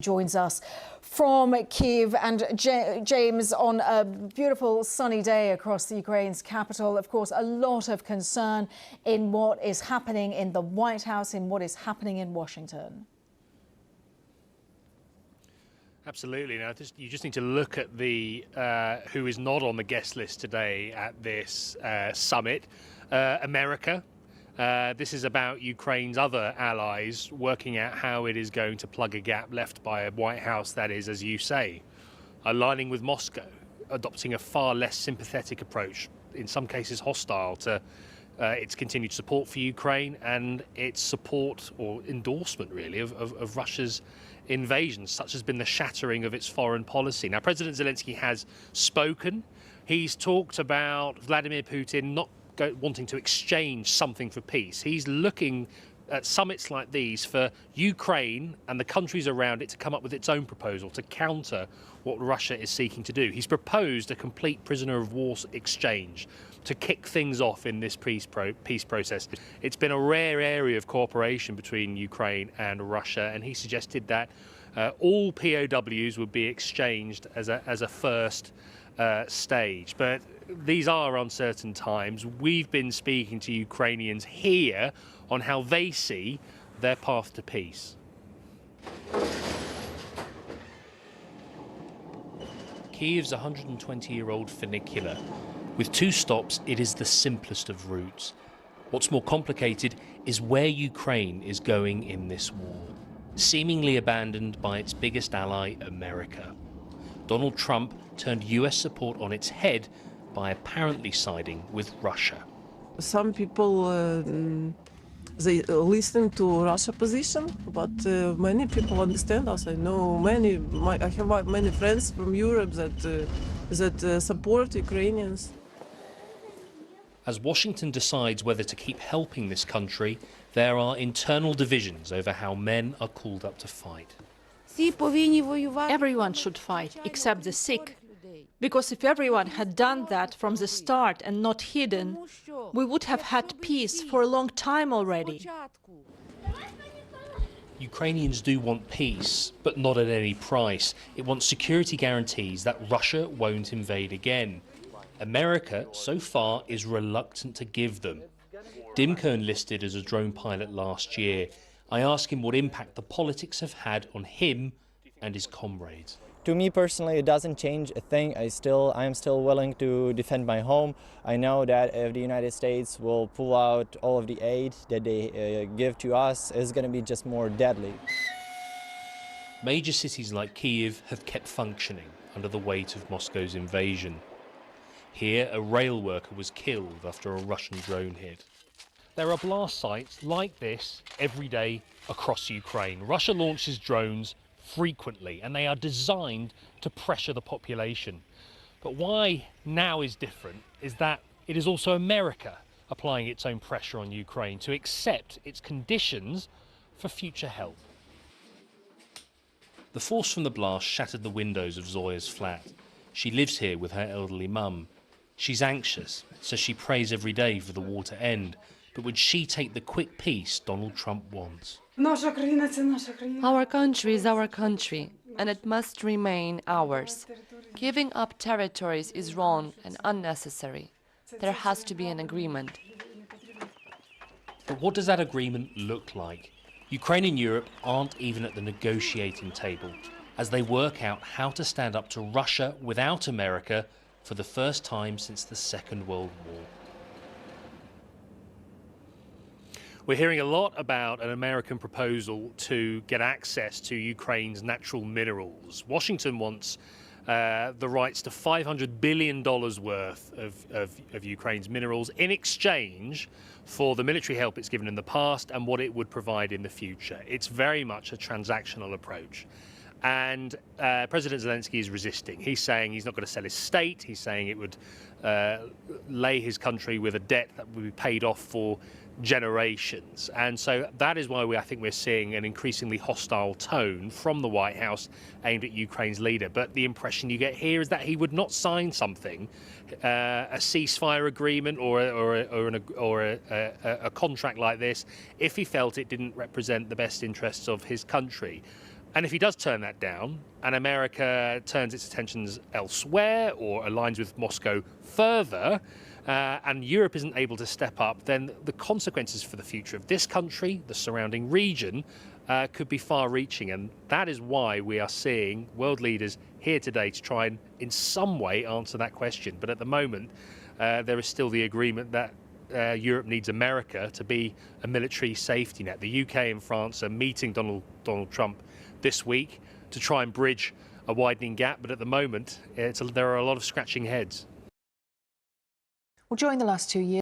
Joins us from Kiev and James on a beautiful sunny day across the Ukraine's capital. Of course, a lot of concern in what is happening in the White House, in what is happening in Washington. Absolutely. Now, you just need to look at the who is not on the guest list today at this summit. America. This is about Ukraine's other allies working out how it is going to plug a gap left by a White House that is, as you say, aligning with Moscow, adopting a far less sympathetic approach, in some cases hostile to its continued support for Ukraine and its support or endorsement, really, of Russia's invasion. Such has been the shattering of its foreign policy. Now, President Zelensky has spoken. He's talked about Vladimir Putin not wanting to exchange something for peace. He's looking at summits like these for Ukraine and the countries around it to come up with its own proposal to counter what Russia is seeking to do. He's proposed a complete prisoner of war exchange to kick things off in this peace process. It's been a rare area of cooperation between Ukraine and Russia, and he suggested that all POWs would be exchanged as a first stage. But these are uncertain times. We've been speaking to Ukrainians here on how they see their path to peace. Kiev's 120-year-old funicular. With 2 stops, it is the simplest of routes. What's more complicated is where Ukraine is going in this war, seemingly abandoned by its biggest ally, America. Donald Trump turned US support on its head by apparently siding with Russia. Some people they listen to Russia position, but many people understand us. I know I have many friends from Europe that support Ukrainians. As Washington decides whether to keep helping this country, there are internal divisions over how men are called up to fight. Everyone should fight, except the sick. Because if everyone had done that from the start and not hidden, we would have had peace for a long time already. Ukrainians do want peace, but not at any price. It wants security guarantees that Russia won't invade again. America, so far, is reluctant to give them. Dimko enlisted as a drone pilot last year. I ask him what impact the politics have had on him and his comrades. To me personally, it doesn't change a thing. I am still willing to defend my home. I know that if the United States will pull out all of the aid that they give to us, it's going to be just more deadly. Major cities like Kiev have kept functioning under the weight of Moscow's invasion. Here, a rail worker was killed after a Russian drone hit. There are blast sites like this every day across Ukraine. Russia launches drones frequently, and they are designed to pressure the population. But why now is different is that it is also America applying its own pressure on Ukraine to accept its conditions for future help. The force from the blast shattered the windows of Zoya's flat. She lives here with her elderly mum. She's anxious, so she prays every day for the war to end. But would she take the quick peace Donald Trump wants? Our country is our country, and it must remain ours. Giving up territories is wrong and unnecessary. There has to be an agreement. But what does that agreement look like? Ukraine and Europe aren't even at the negotiating table as they work out how to stand up to Russia without America for the first time since the Second World War. We're hearing a lot about an American proposal to get access to Ukraine's natural minerals. Washington wants the rights to $500 billion worth of Ukraine's minerals in exchange for the military help it's given in the past and what it would provide in the future. It's very much a transactional approach. And President Zelensky is resisting. He's saying he's not going to sell his state. He's saying it would lay his country with a debt that would be paid off for generations. And so that is why I think we're seeing an increasingly hostile tone from the White House aimed at Ukraine's leader. But the impression you get here is that he would not sign something, a ceasefire agreement or a contract like this, if he felt it didn't represent the best interests of his country. And if he does turn that down, and America turns its attentions elsewhere or aligns with Moscow further, and Europe isn't able to step up, then the consequences for the future of this country, the surrounding region, could be far-reaching. And that is why we are seeing world leaders here today to try and, in some way, answer that question. But at the moment, there is still the agreement that Europe needs America to be a military safety net. The UK and France are meeting Donald Trump this week to try and bridge a widening gap, but at the moment there are a lot of scratching heads. Well, during the last 2 years,